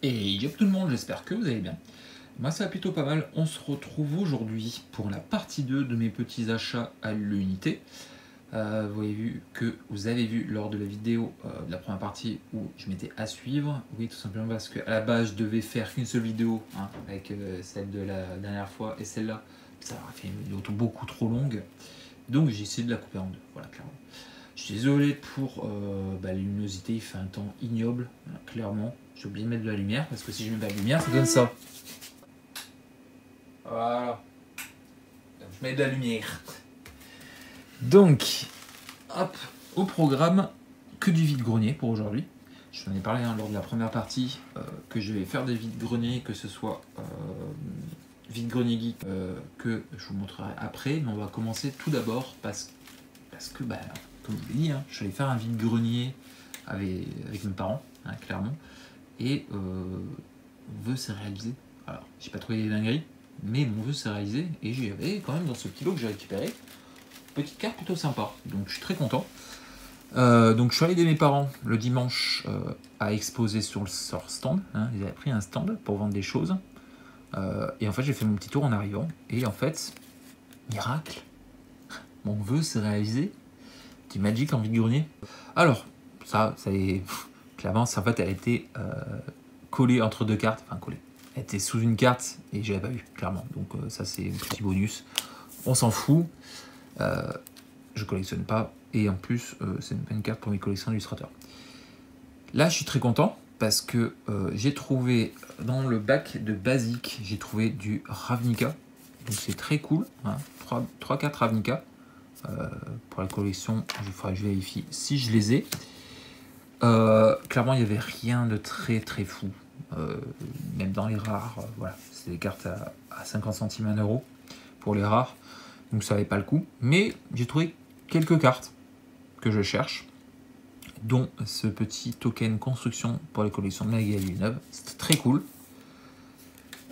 Et yop tout le monde, j'espère que vous allez bien. Moi ça va plutôt pas mal. On se retrouve aujourd'hui pour la partie 2 de mes petits achats à l'unité. Vous avez vu lors de la vidéo de la première partie où je m'étais à suivre. Oui, tout simplement parce qu'à la base je devais faire qu'une seule vidéo avec celle de la dernière fois et celle-là. Ça aurait fait une vidéo beaucoup trop longue. Donc j'ai essayé de la couper en deux, voilà, clairement. Je suis désolé pour la luminosité, il fait un temps ignoble, clairement. J'ai oublié de mettre de la lumière, parce que si je mets pas de lumière, ça donne ça. Voilà. Donc, je mets de la lumière. Donc, hop, au programme, que du vide-grenier pour aujourd'hui. Je vous en ai parlé lors de la première partie, que je vais faire des vide-greniers, que ce soit vide-grenier geek, que je vous montrerai après. Mais on va commencer tout d'abord parce que, comme je vous l'ai dit, je suis allé faire un vide-grenier avec mes parents, clairement. Et mon vœu s'est réalisé. Alors, j'ai pas trouvé les dingueries, mais mon vœu s'est réalisé. Et j'avais quand même dans ce petit lot que j'ai récupéré, une petite carte plutôt sympa. Donc je suis très content. Donc je suis allé aider mes parents le dimanche à exposer sur leur stand. Ils avaient pris un stand pour vendre des choses. Et en fait, j'ai fait mon petit tour en arrivant. Et en fait, miracle, mon vœu s'est réalisé. Du Magic en vide-grenier. Alors, ça est... Clairement, en fait, elle a été collée entre deux cartes. Enfin, collée. Elle était sous une carte et je l'avais pas vu, clairement. Donc ça, c'est un petit bonus. On s'en fout. Je collectionne pas. Et en plus, c'est pas une carte pour mes collections d'illustrateurs. Là, je suis très content parce que j'ai trouvé dans le bac de basique, j'ai trouvé du Ravnica. Donc c'est très cool. 3 cartes Ravnica. Pour la collection, je vérifie si je les ai. Clairement, il n'y avait rien de très fou. Même dans les rares, voilà, c'est des cartes à 50 centimes, 1 euro pour les rares. Donc ça n'avait pas le coup. Mais j'ai trouvé quelques cartes que je cherche, dont ce petit token construction pour les collections de Magali Neuve. C'était très cool.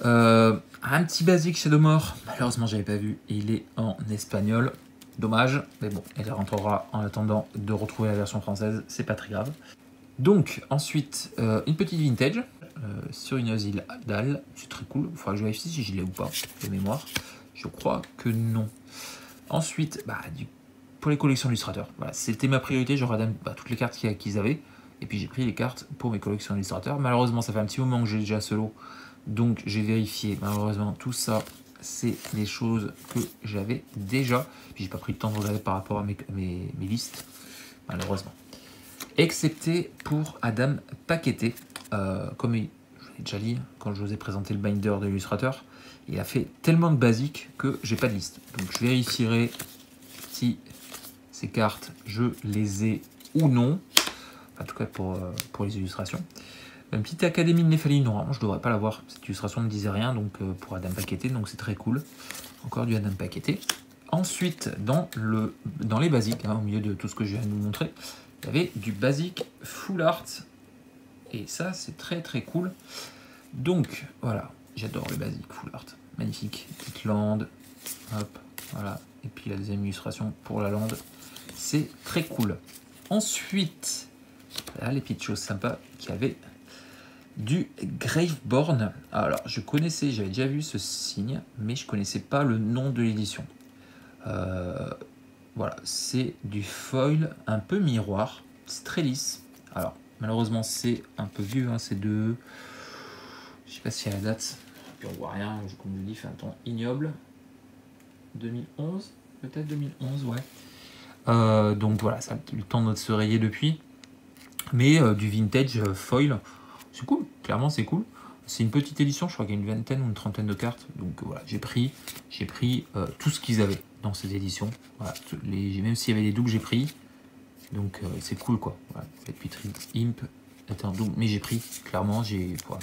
Un petit basique Shadowmoor, malheureusement j'avais pas vu, il est en espagnol. Dommage, mais bon, elle rentrera en attendant de retrouver la version française, c'est pas très grave. Donc, ensuite, une petite vintage sur une Ozil Dahl, c'est très cool. Il faudra que je vérifie si je l'ai ou pas, de mémoire. Je crois que non. Ensuite, pour les collections d'illustrateurs, voilà, c'était ma priorité. Je regarde toutes les cartes qu'ils avaient. Et puis j'ai pris les cartes pour mes collections d'illustrateurs. Malheureusement, ça fait un petit moment que j'ai déjà ce lot. Donc j'ai vérifié, malheureusement, tout ça. C'est des choses que j'avais déjà. Puis j'ai pas pris le temps de regarder par rapport à mes listes, malheureusement. Excepté pour Adam Paqueté. Comme je l'ai déjà dit, quand je vous ai présenté le binder de l'illustrateur, il a fait tellement de basiques que j'ai pas de liste. Donc je vérifierai si ces cartes, je les ai ou non. En tout cas pour les illustrations. Une petite académie de Néphalie Noir, je devrais pas l'avoir. Cette illustration ne me disait rien donc pour Adam Paqueté, donc c'est très cool. Encore du Adam Paqueté. Ensuite, dans les basiques, au milieu de tout ce que je viens de vous montrer, il y avait du basique full art. Et ça, c'est très cool. Donc, voilà, j'adore le basique full art. Magnifique. Petite lande. Hop, voilà. Et puis la deuxième illustration pour la lande. C'est très cool. Ensuite, là, les petites choses sympas qu'il y avait. Du Graveborn. Alors, je connaissais, j'avais déjà vu ce signe, mais je connaissais pas le nom de l'édition. Voilà, c'est du foil un peu miroir. C'est très lisse. Alors, malheureusement, c'est un peu vieux. C'est de... Je sais pas si à la date, puis on voit rien, comme je le dis, fait un temps ignoble. 2011, peut-être 2011, ouais. Donc voilà, ça a eu le temps de se rayer depuis. Mais du vintage foil, c'est cool, clairement c'est cool. C'est une petite édition, je crois qu'il y a une vingtaine ou une trentaine de cartes. Donc voilà, j'ai pris tout ce qu'ils avaient dans cette édition. Voilà, même s'il y avait des doubles, j'ai pris. Donc c'est cool quoi. Voilà, Petri Imp est un double, mais j'ai pris, clairement, voilà,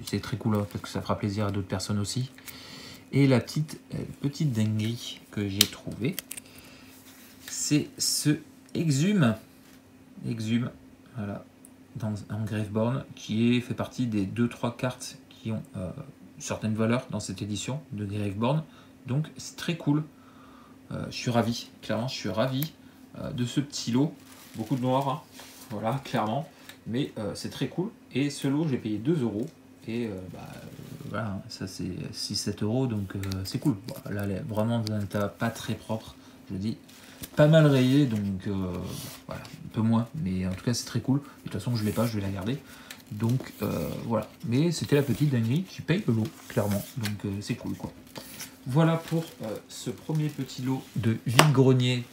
c'est très cool parce que ça fera plaisir à d'autres personnes aussi. Et la petite dinguerie que j'ai trouvée, c'est ce Exhume, voilà, en Graveborn, qui fait partie des 2-3 cartes qui ont certaines valeurs dans cette édition de Graveborn. Donc c'est très cool. Je suis ravi, clairement, je suis ravi de ce petit lot. Beaucoup de noir, voilà, clairement. Mais c'est très cool. Et ce lot, j'ai payé 2 €. Et voilà, ça c'est 6-7 euros, donc c'est cool. Bon, là, elle est vraiment dans un état pas très propre, je dis. Pas mal rayé, donc voilà, un peu moins, mais en tout cas c'est très cool. De toute façon je l'ai pas, je vais la garder. Donc voilà, mais c'était la petite dinguerie qui paye le lot, clairement, donc c'est cool quoi. Voilà pour ce premier petit lot de vide-grenier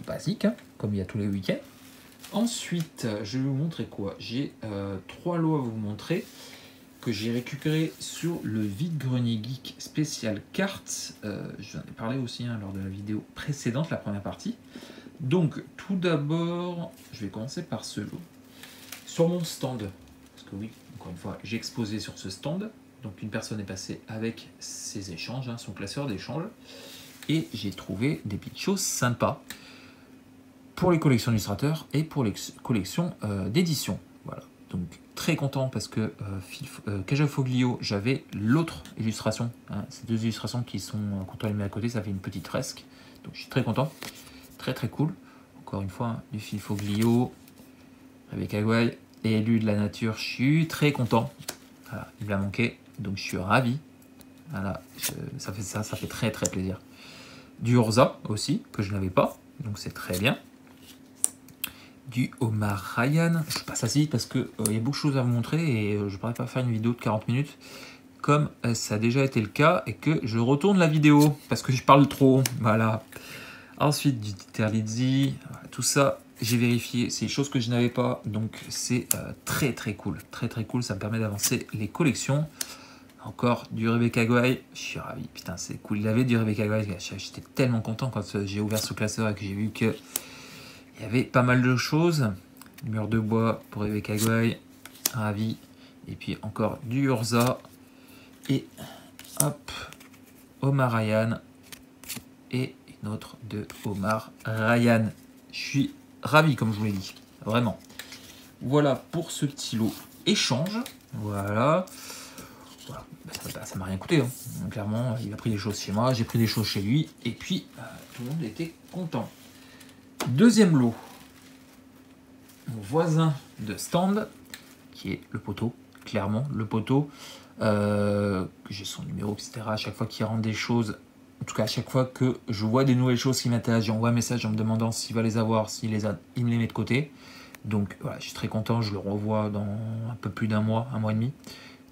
basique, hein, comme il y a tous les week-ends. Ensuite, je vais vous montrer quoi. J'ai 3 lots à vous montrer que j'ai récupéré sur le vide-grenier geek spécial cartes. Je vous en ai parlé aussi lors de la vidéo précédente, la première partie. Donc, tout d'abord, je vais commencer par ce lot. Sur mon stand, parce que oui, encore une fois, j'ai exposé sur ce stand. Donc, une personne est passée avec ses échanges, son classeur d'échanges. Et j'ai trouvé des petites choses sympas pour les collections d'illustrateurs et pour les collections d'édition. Voilà. Donc très content parce que Caja Foglio, j'avais l'autre illustration. Ces 2 illustrations qui sont, quand on les met à côté, ça fait une petite fresque. Donc je suis très content. Très très cool. Encore une fois, du Phil Foglio, avec Aguay et élu de la nature. Je suis très content. Voilà, il me l'a manqué. Donc je suis ravi. Voilà, ça fait très très plaisir. Du Urza aussi, que je n'avais pas. Donc c'est très bien. Du Omar Ryan, je passe assez vite parce qu'il y a beaucoup de choses à vous montrer et je ne pourrais pas faire une vidéo de 40 minutes comme ça a déjà été le cas et que je retourne la vidéo parce que je parle trop. Voilà. Ensuite du Terlizzi, tout ça j'ai vérifié, c'est des choses que je n'avais pas, donc c'est très très cool, très très cool, ça me permet d'avancer les collections. Encore du Rebecca Gouaille, je suis ravi, putain c'est cool, il avait du Rebecca Gouaille, j'étais tellement content quand j'ai ouvert ce classeur et que j'ai vu que il y avait pas mal de choses. Mur de bois pour Rebecca Gouaille, ravi. Et puis encore du Urza. Et hop, Omar Ryan. Et une autre de Omar Ryan. Je suis ravi, comme je vous l'ai dit. Vraiment. Voilà pour ce petit lot échange. Voilà. Ça m'a rien coûté. Clairement, il a pris des choses chez moi, j'ai pris des choses chez lui. Et puis, tout le monde était content. Deuxième lot, mon voisin de stand, qui est le poteau, clairement, le poteau. J'ai son numéro, etc. À chaque fois qu'il rentre des choses, en tout cas à chaque fois que je vois des nouvelles choses qui m'intéressent, j'envoie un message en me demandant s'il va les avoir, s'il les a, il me les met de côté. Donc voilà, je suis très content, je le revois dans un peu plus d'un mois et demi.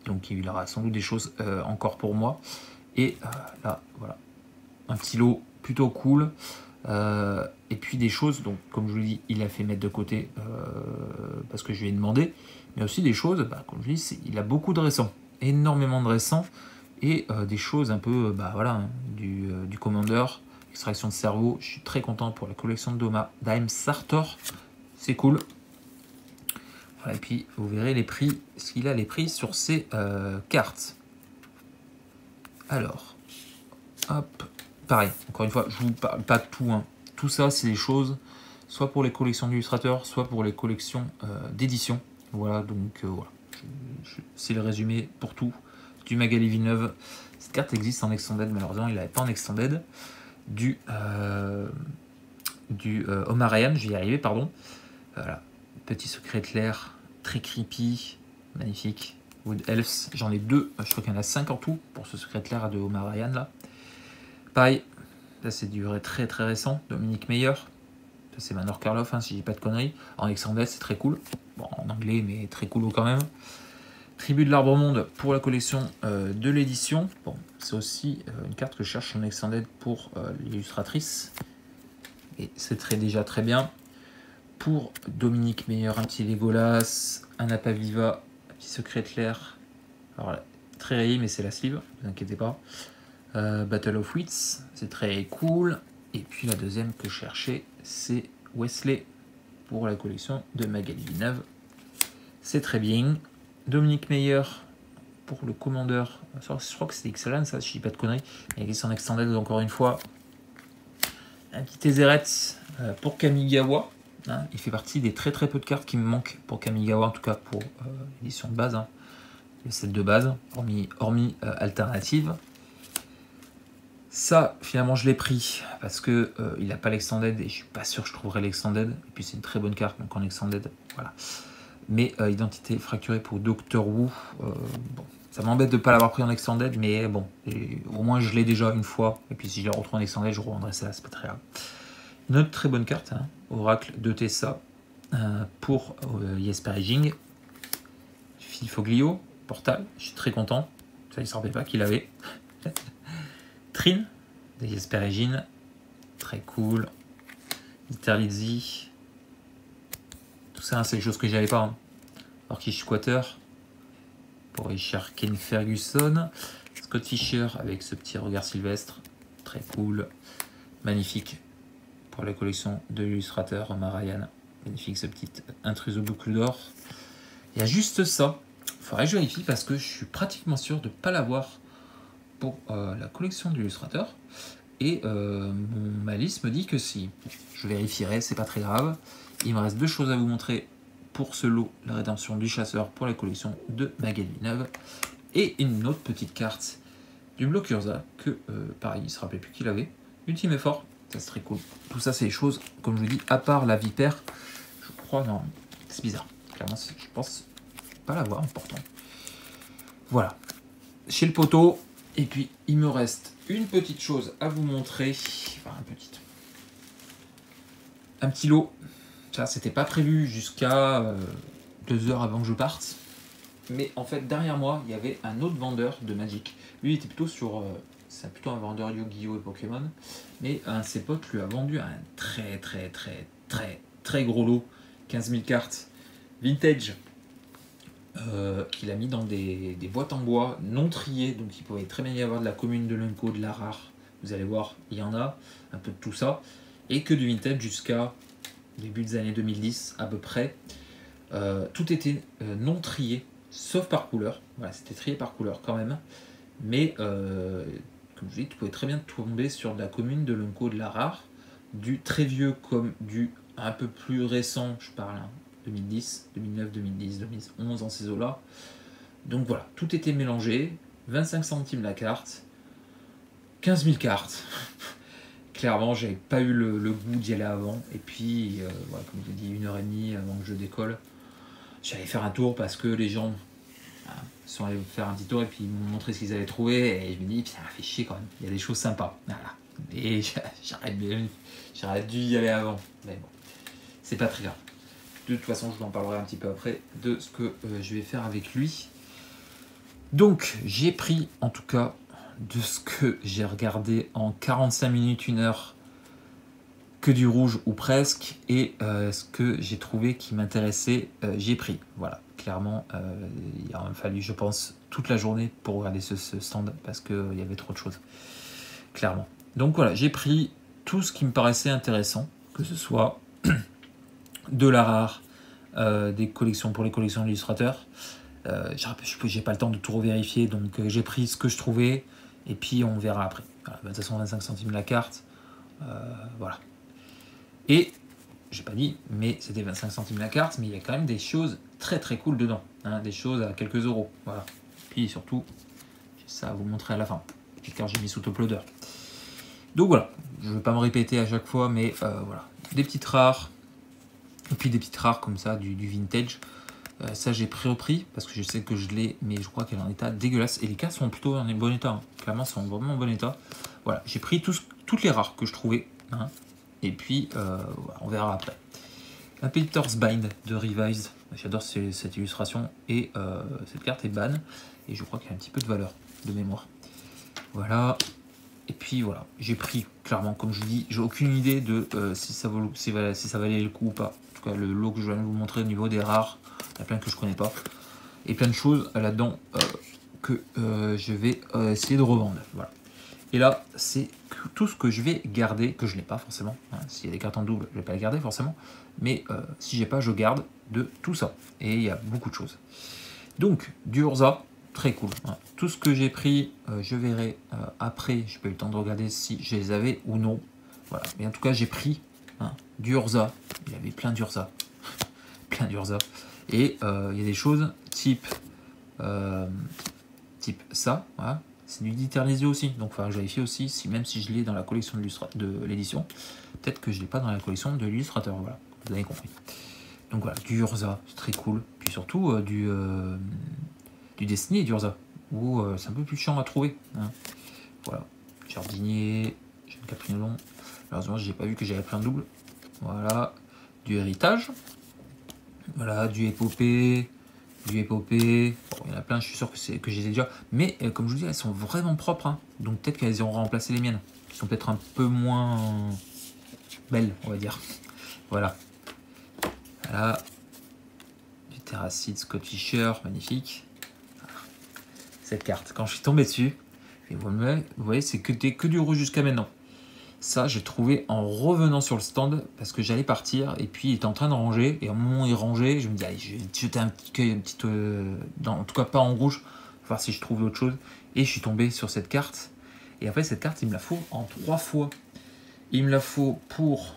Donc il aura sans doute des choses encore pour moi. Et là, voilà, un petit lot plutôt cool. Et puis des choses, donc comme je vous l'ai dit, il a fait mettre de côté parce que je lui ai demandé, mais aussi des choses, comme je dis, il a beaucoup de récents, énormément de récents, et des choses un peu, voilà, du Commander, extraction de cerveau. Je suis très content pour la collection de Doma, Daim Sartor, c'est cool. Voilà, et puis vous verrez les prix, ce qu'il a les prix sur ces cartes. Alors, hop. Pareil, encore une fois, je ne vous parle pas de tout. Tout ça, c'est des choses, soit pour les collections d'illustrateurs, soit pour les collections d'édition. Voilà, donc voilà. C'est le résumé pour tout du Magali Villeneuve. Cette carte existe en Extended, malheureusement, il n'avait pas en Extended. Du Omar Ryan, je vais y arriver, pardon. Voilà, petit secret clair, très creepy, magnifique. Wood Elves, j'en ai 2, je crois qu'il y en a 5 en tout pour ce secret clair de Omar Ryan là. Pareil, là c'est du très très récent, Dominique Meyer. Ça c'est Manor Karloff, si j'ai pas de conneries. En Extended, c'est très cool. Bon, en anglais, mais très cool quand même. Tribu de l'Arbre Monde pour la collection de l'édition. Bon, c'est aussi une carte que je cherche en Extended pour l'illustratrice. Et c'est déjà très bien. Pour Dominique Meyer, un petit Legolas, un Apaviva, un petit secret clair. Alors là, très rayé, mais c'est la sleeve, ne vous inquiétez pas. Battle of Wits, c'est très cool. Et puis la deuxième que je cherchais, c'est Wesley pour la collection de Magali Villeneuve. C'est très bien. Dominique Meyer pour le commandeur. Je crois que c'est excellent, ça, je dis pas de conneries. Il existe en Extended encore une fois. Un petit Tezzeret pour Kamigawa. Il fait partie des très très peu de cartes qui me manquent pour Kamigawa, en tout cas pour l'édition de base. Le set de base, hormis alternative. Ça, finalement, je l'ai pris parce que il n'a pas l'extended et je suis pas sûr que je trouverai l'extended. Et puis c'est une très bonne carte, donc en extended, voilà. Mais Identité fracturée pour Doctor Who, bon, ça m'embête de ne pas l'avoir pris en Extended, mais bon, au moins je l'ai déjà une fois. Et puis si je la retrouve en Extended, je revendrai ça, c'est pas très grave. Une autre très bonne carte, hein, Oracle de Tessa pour Jesper Ejing. Phil Foglio, Portal, je suis très content. Ça, il ne se rappelait pas qu'il avait. Trin de Jesper Ejing, très cool. Interlizzi. Tout ça, c'est des choses que j'avais pas. Hein. Orkish Squatter pour Richard Ken Ferguson. Scott Fisher avec ce petit regard sylvestre. Très cool. Magnifique pour la collection de l'illustrateur Omar Ryan. Magnifique ce petit intruse au boucle d'or. Il y a juste ça. Il faudrait que je vérifie parce que je suis pratiquement sûr de ne pas l'avoir pour la collection de l'illustrateur. Et ma liste me dit que si. Je vérifierai, c'est pas très grave. Il me reste deux choses à vous montrer pour ce lot, la rédemption du chasseur pour la collection de Magali Villeneuve. Et une autre petite carte du bloc Urza que, pareil, il ne se rappelait plus qu'il avait. Ultime effort, ça c'est très cool. Tout ça, c'est des choses, comme je vous dis, à part la vipère, je crois, non, c'est bizarre. Clairement, je pense pas l'avoir, important. Voilà. Chez le poteau, et puis il me reste une petite chose à vous montrer. Enfin, un petit lot. Ça, c'était pas prévu jusqu'à 2 heures avant que je parte. Mais en fait, derrière moi, il y avait un autre vendeur de Magic. Lui, il était plutôt sur... c'est plutôt un vendeur Yu-Gi-Oh! Et Pokémon. Mais un de ses potes lui a vendu un très gros lot. 15 000 cartes vintage. Qu'il a mis dans des boîtes en bois non triées. Donc, il pouvait très bien y avoir de la commune, de l'Unco, de la rare. Vous allez voir, il y en a. Un peu de tout ça. Et que du vintage jusqu'à début des années 2010 à peu près. Tout était non trié. Sauf par couleur, voilà, c'était trié par couleur quand même, mais comme je dis, tu pouvais très bien tomber sur de la commune, de l'Unco, de la rare, du très vieux comme du un peu plus récent, je parle, hein, 2010, 2009, 2010, 2011, dans ces eaux-là. Donc voilà, tout était mélangé, 25 centimes la carte, 15 000 cartes. Clairement, j'avais pas eu le goût d'y aller avant, et puis, voilà, comme je vous dis, 1h30 avant que je décolle. J'allais faire un tour parce que les gens sont allés faire un petit tour et puis ils m'ont montré ce qu'ils avaient trouvé et je me dis, ça m'a fait chier quand même, il y a des choses sympas. Voilà. Et j'aurais dû y aller avant, mais bon, c'est pas très grave. De toute façon, je vous en parlerai un petit peu après de ce que je vais faire avec lui. Donc, j'ai pris en tout cas de ce que j'ai regardé en 45 minutes, 1 heure, que du rouge ou presque, et ce que j'ai trouvé qui m'intéressait, j'ai pris. Voilà, clairement, il a fallu, je pense, toute la journée pour regarder ce stand, parce qu'il y avait trop de choses, clairement. Donc voilà, j'ai pris tout ce qui me paraissait intéressant, que ce soit de la rare, des collections pour les collections d'illustrateurs. J'ai pas le temps de tout revérifier, donc j'ai pris ce que je trouvais, et puis on verra après. Voilà, de toute façon, 25 centimes la carte, voilà. Et, j'ai pas dit, mais c'était 25 centimes la carte, mais il y a quand même des choses très cool dedans, hein, des choses à quelques euros, voilà. Puis surtout, j'ai ça à vous montrer à la fin, car j'ai mis sous top loader. Donc voilà, je ne vais pas me répéter à chaque fois, mais voilà, des petites rares, et puis des petites rares comme ça, du vintage. Ça j'ai repris, parce que je sais que je l'ai, mais je crois qu'elle est en état dégueulasse, et les cartes sont plutôt en bon état, hein. Clairement, sont vraiment en bon état. Voilà, j'ai pris toutes les rares que je trouvais, hein. Et puis, on verra après. Un Peter's Bind de Revise. J'adore cette illustration. Et cette carte est ban. Et je crois qu'il y a un petit peu de valeur de mémoire. Voilà. Et puis voilà. J'ai pris, clairement, comme je vous dis, j'ai aucune idée de si ça valait le coup ou pas. En tout cas, le lot que je viens de vous montrer au niveau des rares, il y a plein que je connais pas. Et plein de choses là-dedans que je vais essayer de revendre. Voilà. Et là, c'est tout ce que je vais garder, que je n'ai pas forcément. Hein. S'il y a des cartes en double, je ne vais pas les garder forcément. Mais si j'ai pas, je garde de tout ça. Et il y a beaucoup de choses. Donc, du Urza, très cool. Hein. Tout ce que j'ai pris, je verrai après. Je n'ai pas eu le temps de regarder si je les avais ou non. Voilà. Mais en tout cas, j'ai pris du Urza. Il y avait plein d'Urza. Plein d'Urza. Et il y a des choses type ça. Voilà. C'est du Diterlizio aussi, donc il faudra que je vérifie aussi, même si je l'ai dans la collection de l'édition, peut-être que je ne l'ai pas dans la collection de l'illustrateur, voilà, vous avez compris. Donc voilà, du Urza, c'est très cool, puis puis surtout du Destiny et du Urza, où c'est un peu plus chiant à trouver. Hein. Voilà, jardinier, jeune caprinolon. Malheureusement, j'ai pas vu que j'avais pris un double. Voilà, du héritage. Voilà, du épopée. Bon, il y en a plein, je suis sûr que j'ai déjà. Mais comme je vous dis, elles sont vraiment propres. Hein. Donc peut-être qu'elles ont remplacé les miennes. Qui sont peut-être un peu moins belles, on va dire. Voilà. Voilà. Du Terracid Scott Fisher, magnifique. Cette carte, quand je suis tombé dessus, et vous voyez, c'est que du rouge jusqu'à maintenant. Ça, j'ai trouvé en revenant sur le stand parce que j'allais partir et puis il était en train de ranger. Et au moment où il rangeait, je me dis, allez, je vais jeter un petit en tout cas pas en rouge, voir si je trouve autre chose. Et je suis tombé sur cette carte. Et en fait, cette carte, il me la faut en 3 fois. Il me la faut pour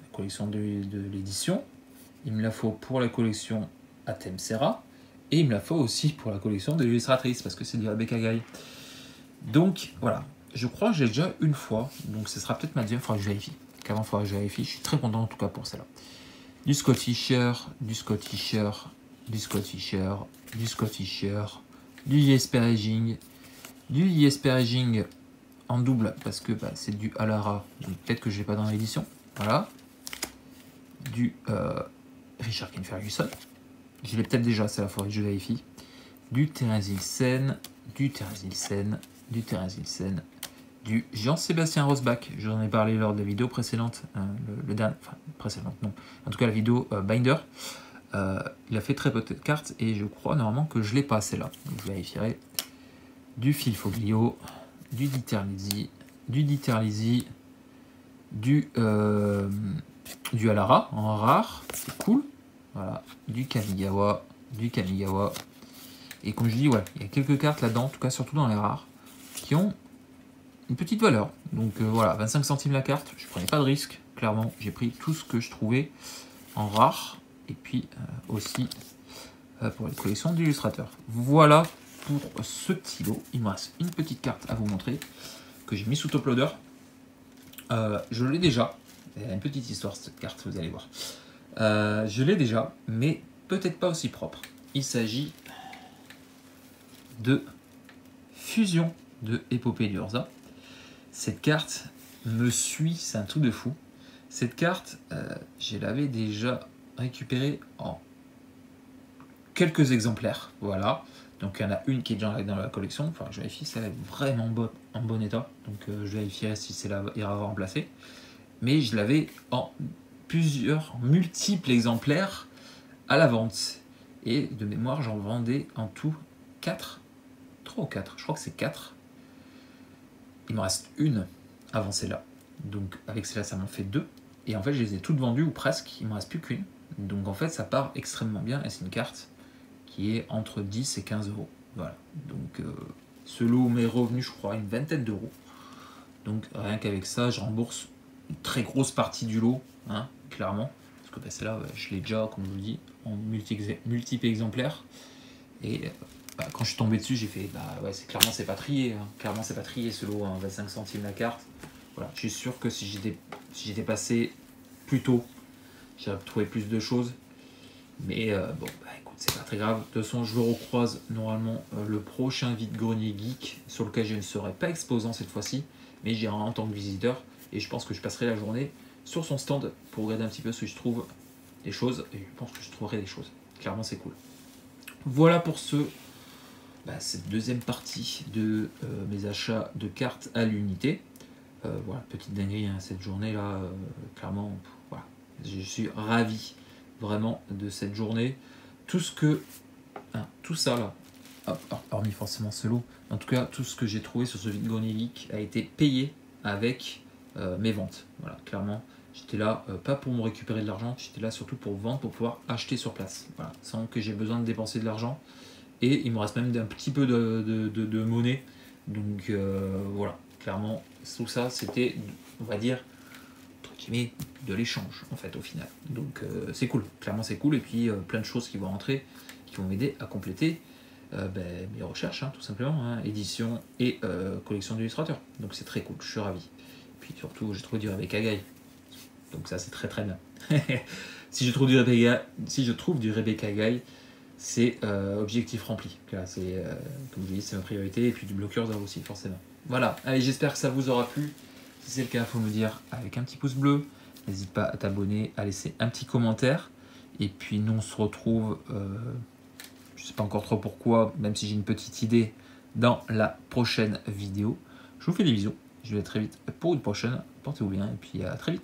la collection de l'édition. Il me la faut pour la collection Atem Serra. Et il me la faut aussi pour la collection de l'illustratrice parce que c'est du Rebecca Guy. Donc voilà. Je crois que j'ai déjà une fois, donc ce sera peut-être ma deuxième fois que je vérifie. Qu'avant, il faudra que je vérifie. Je suis très content en tout cas pour celle-là. Du Scott Fisher, du Scott Fisher, du Scott Fisher, du Scott Fisher, du Jesper Ejing, du Jesper Ejing en double parce que bah, c'est du Alara, donc peut-être que je ne l'ai pas dans l'édition. Voilà. Du Richard Kane Ferguson. Je l'ai peut-être déjà, c'est la fois que je vérifie. Du Thérèse Ilsen, du Thérèse Ilsen, du Thérèse Ilsen. Du Jean-Sébastien Rosbach, j'en ai parlé lors de la vidéo précédente, précédente non, en tout cas la vidéo Binder. Il a fait très peu de cartes et je crois normalement que je l'ai pas celle-là, donc je vérifierai. Du Phil Foglio, du Dieter Lizzy, du Alara en rare, c'est cool, voilà, du Kamigawa, et comme je dis, ouais, il y a quelques cartes là-dedans, en tout cas surtout dans les rares, qui ont une petite valeur. Donc voilà, 25 centimes la carte, je prenais pas de risque, clairement, j'ai pris tout ce que je trouvais en rare, et puis aussi pour les collections d'illustrateurs. Voilà pour ce petit lot, il me reste une petite carte à vous montrer, que j'ai mis sous top loader. Je l'ai déjà, il y a une petite histoire cette carte, vous allez voir. Je l'ai déjà, mais peut-être pas aussi propre. Il s'agit de Fusion de Épopée du Urza. Cette carte me suit, c'est un truc de fou. Cette carte, je l'avais déjà récupérée en quelques exemplaires. Voilà. Donc il y en a une qui est déjà dans la collection. Enfin, je vérifie si elle est vraiment en bon état. Donc je vérifierai si c'est là, il ira remplacer. Mais je l'avais en multiples exemplaires à la vente. Et de mémoire, j'en vendais en tout 4. 3 ou 4, je crois que c'est 4. Il me reste une avant celle-là. Donc avec celle-là, ça m'en fait 2. Et en fait, je les ai toutes vendues, ou presque. Il ne me reste plus qu'une. Donc en fait, ça part extrêmement bien. Et c'est une carte qui est entre 10 et 15 euros. Voilà. Donc ce lot m'est revenu, je crois, une vingtaine d'euros. Donc rien qu'avec ça, je rembourse une très grosse partie du lot, hein, clairement. Parce que bah, celle-là, je l'ai déjà, comme je vous le dis, en multiples exemplaires. Et bah, quand je suis tombé dessus, j'ai fait, bah ouais, clairement c'est pas trié. Hein. Clairement c'est pas trié ce lot, hein, 25 centimes la carte. Voilà, je suis sûr que si j'étais passé plus tôt, j'aurais trouvé plus de choses. Mais bon, bah écoute, c'est pas très grave. De toute façon, je le recroise normalement le prochain vide-grenier geek, sur lequel je ne serai pas exposant cette fois-ci, mais j'irai en tant que visiteur. Et je pense que je passerai la journée sur son stand pour regarder un petit peu si je trouve des choses. Et je pense que je trouverai des choses. Clairement, c'est cool. Voilà pour cette deuxième partie de mes achats de cartes à l'unité. Voilà, petite dinguerie, hein, cette journée-là, clairement, voilà. Je suis ravi vraiment de cette journée. Tout ça là, hormis forcément ce lot, en tout cas, tout ce que j'ai trouvé sur ce vide-grenier geek a été payé avec mes ventes. Voilà, clairement, j'étais là, pas pour me récupérer de l'argent, j'étais là surtout pour vendre, pour pouvoir acheter sur place. Voilà, sans que j'ai besoin de dépenser de l'argent. Et il me reste même un petit peu de monnaie. Donc voilà, clairement, tout ça, c'était, on va dire, entre guillemets, de l'échange, en fait, au final. Donc c'est cool, clairement c'est cool. Et puis plein de choses qui vont rentrer, qui vont m'aider à compléter mes recherches, hein, tout simplement, hein, édition et collection d'illustrateurs. Donc c'est très cool, je suis ravi. Et puis surtout, j'ai trouvé du Rebecca Guy. Donc ça, c'est très très bien. Si je trouve du Rebecca Guy, c'est objectif rempli. Là, c'est, comme je dis, c'est ma priorité, et puis du bloqueur aussi, forcément. Voilà, allez, j'espère que ça vous aura plu. Si c'est le cas, il faut me dire avec un petit pouce bleu. N'hésite pas à t'abonner, à laisser un petit commentaire. Et puis nous, on se retrouve, je ne sais pas encore trop pourquoi, même si j'ai une petite idée, dans la prochaine vidéo. Je vous fais des bisous. Je vous dis à très vite pour une prochaine. Portez-vous bien et puis à très vite.